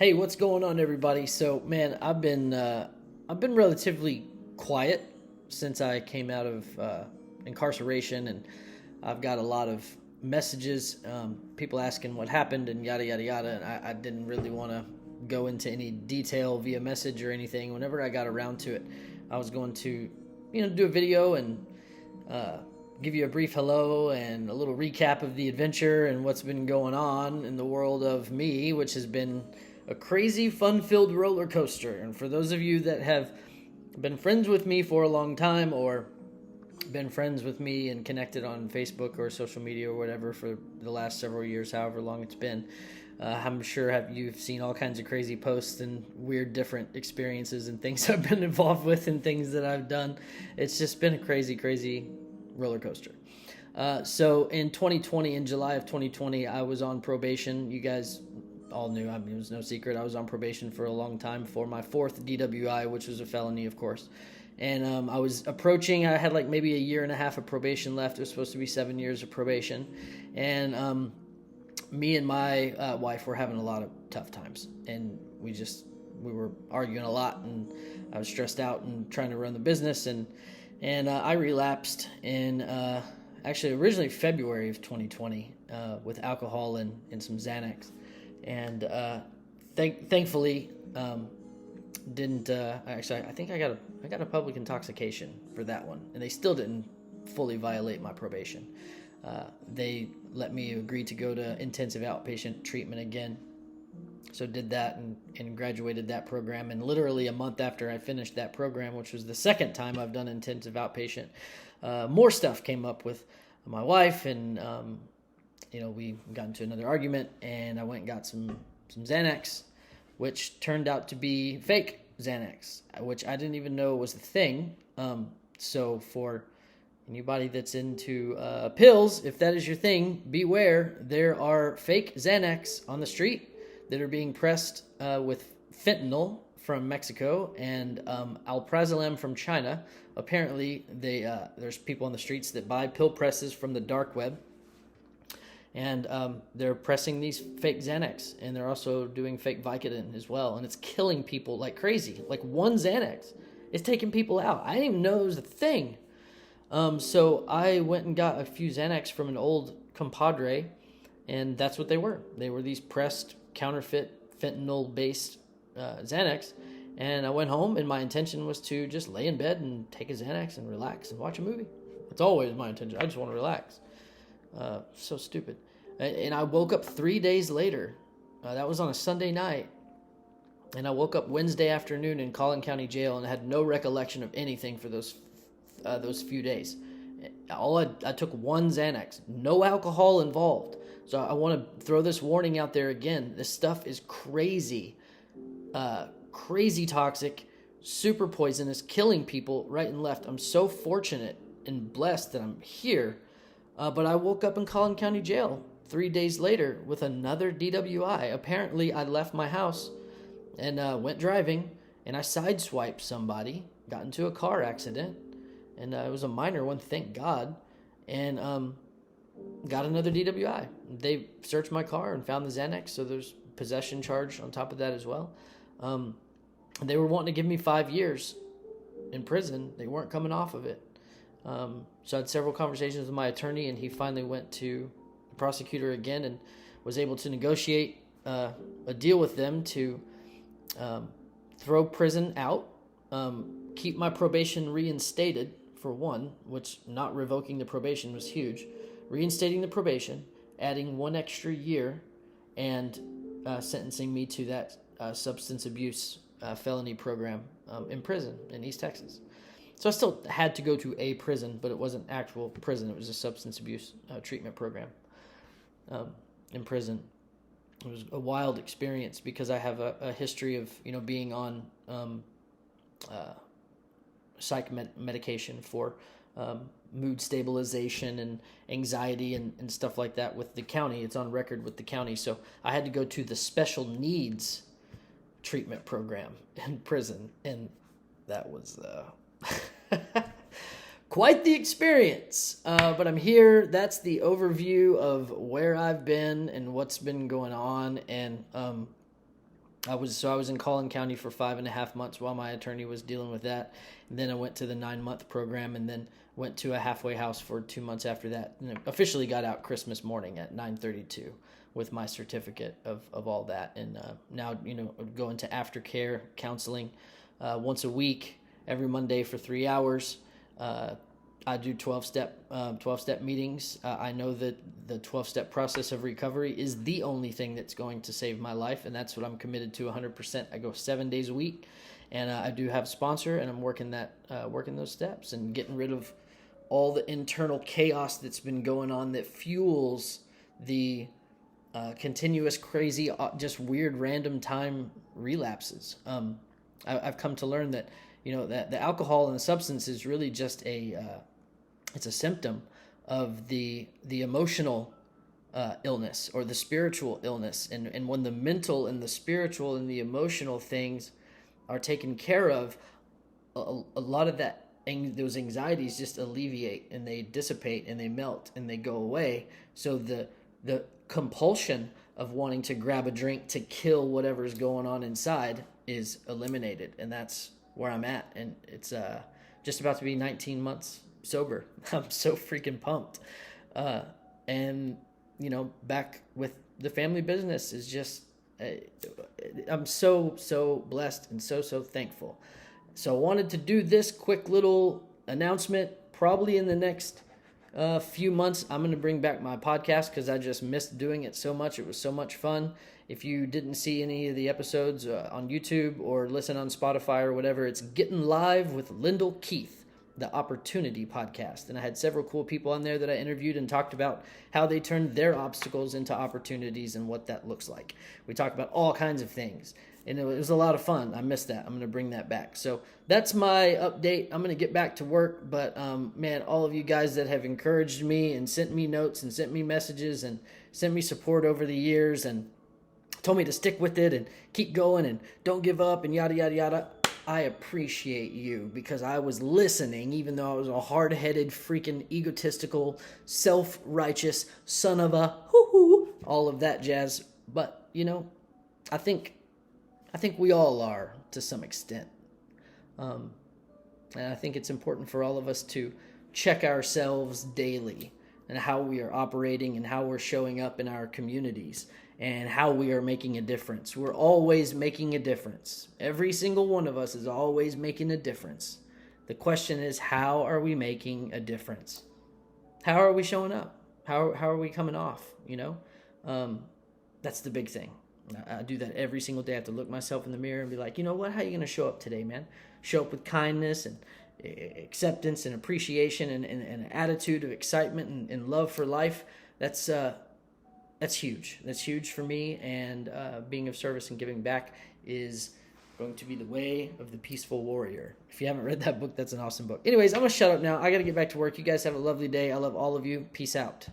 Hey, what's going on, everybody? So, man, I've been relatively quiet since I came out of incarceration, and I've got a lot of messages, people asking what happened and yada yada yada. And I didn't really want to go into any detail via message or anything. Whenever I got around to it, I was going to, do a video and uh, give you a brief hello and a little recap of the adventure and what's been going on in the world of me, which has been a crazy, fun filled roller coaster. And for those of you that have been friends with me for a long time or been friends with me and connected on Facebook or social media or whatever for the last several years, however long it's been, I'm sure you've seen all kinds of crazy posts and weird different experiences and things I've been involved with and things that I've done. It's just been a crazy, crazy roller coaster. So in 2020, in July of 2020, I was on probation. You guys all knew. I mean, it was no secret. I was on probation for a long time for my fourth DWI, which was a felony, of course. And I was approaching, I had like maybe a year and a half of probation left. It was supposed to be 7 years of probation. And me and my wife were having a lot of tough times. And we were arguing a lot. And I was stressed out and trying to run the business. And I relapsed in actually originally February of 2020 with alcohol and some Xanax. And thankfully, didn't actually. I think I got a public intoxication for that one, and they still didn't fully violate my probation. They let me agree to go to intensive outpatient treatment again, so did that and graduated that program. And literally a month after I finished that program, which was the second time I've done intensive outpatient, more stuff came up with my wife, and we got into another argument, and I went and got some Xanax, which turned out to be fake Xanax, which I didn't even know was a thing. So for anybody that's into pills, if that is your thing, beware. There are fake Xanax on the street that are being pressed with fentanyl from Mexico and alprazolam from China. Apparently, there's people on the streets that buy pill presses from the dark web, and they're pressing these fake Xanax, and they're also doing fake Vicodin as well, and it's killing people like crazy. Like one Xanax is taking people out. I didn't even know it was a thing. So I went and got a few Xanax from an old compadre, and that's what they were. They were these pressed, counterfeit, fentanyl-based Xanax, and I went home, and my intention was to just lay in bed and take a Xanax and relax and watch a movie. That's always my intention. I just want to relax. So stupid. And I woke up 3 days later. That was on a Sunday night. And I woke up Wednesday afternoon in Collin County Jail and had no recollection of anything for those few days. I took one Xanax. No alcohol involved. So I want to throw this warning out there again. This stuff is crazy. Crazy toxic. Super poisonous. Killing people right and left. I'm so fortunate and blessed that I'm here. But I woke up in Collin County Jail 3 days later with another DWI. Apparently, I left my house and went driving, and I sideswiped somebody, got into a car accident, and it was a minor one, thank God, and got another DWI. They searched my car and found the Xanax, so there's possession charge on top of that as well. They were wanting to give me 5 years in prison. They weren't coming off of it. So I had several conversations with my attorney, and he finally went to the prosecutor again and was able to negotiate a deal with them to throw prison out, keep my probation reinstated, for one, which not revoking the probation was huge, reinstating the probation, adding 1 extra year, and sentencing me to that substance abuse felony program in prison in East Texas. So I still had to go to a prison, but it wasn't actual prison. It was a substance abuse treatment program in prison. It was a wild experience because I have a history of being on psych medication for mood stabilization and anxiety and stuff like that with the county. It's on record with the county. So I had to go to the special needs treatment program in prison, and that was quite the experience. But I'm here. That's the overview of where I've been and what's been going on. And I was in Collin County for 5.5 months while my attorney was dealing with that. And then I went to the 9-month program, and then went to a halfway house for 2 months after that. And officially got out Christmas morning at 9:32 with my certificate of all that. And now, go into aftercare counseling once a week, every Monday for 3 hours. I do 12-step meetings. I know that the 12-step process of recovery is the only thing that's going to save my life, and that's what I'm committed to 100%. I go 7 days a week, and I do have a sponsor, and I'm working those steps and getting rid of all the internal chaos that's been going on that fuels the continuous, crazy, just weird, random time relapses. I've come to learn that that the alcohol and the substance is really just it's a symptom of the emotional illness or the spiritual illness. And when the mental and the spiritual and the emotional things are taken care of, a lot of those anxieties just alleviate, and they dissipate, and they melt, and they go away. So the compulsion of wanting to grab a drink to kill whatever's going on inside is eliminated. And that's where I'm at. And it's just about to be 19 months sober. I'm so freaking pumped. And back with the family business is just, I'm so blessed and so thankful. So I wanted to do this quick little announcement. Probably in the next few months, I'm going to bring back my podcast because I just missed doing it so much. It was so much fun. If you didn't see any of the episodes on YouTube or listen on Spotify or whatever, it's Getting Live with Lyndall Keith, the Opportunity Podcast. And I had several cool people on there that I interviewed and talked about how they turned their obstacles into opportunities and what that looks like. We talked about all kinds of things, and it was a lot of fun. I missed that. I'm going to bring that back. So that's my update. I'm going to get back to work, but man, all of you guys that have encouraged me and sent me notes and sent me messages and sent me support over the years and told me to stick with it and keep going and don't give up and yada, yada, yada. I appreciate you, because I was listening, even though I was a hard-headed, freaking egotistical, self-righteous son of a hoo-hoo, all of that jazz. But, I think we all are to some extent. And I think it's important for all of us to check ourselves daily and how we are operating and how we're showing up in our communities and how we are making a difference. We're always making a difference. Every single one of us is always making a difference. The question is, how are we making a difference? How are we showing up? How are we coming off? That's the big thing. I do that every single day. I have to look myself in the mirror and be like, you know what? How are you going to show up today, man? Show up with kindness and acceptance and appreciation and an attitude of excitement and love for life. That's huge. That's huge for me, and being of service and giving back is going to be the way of the peaceful warrior. If you haven't read that book, that's an awesome book. Anyways, I'm going to shut up now. I got to get back to work. You guys have a lovely day. I love all of you. Peace out.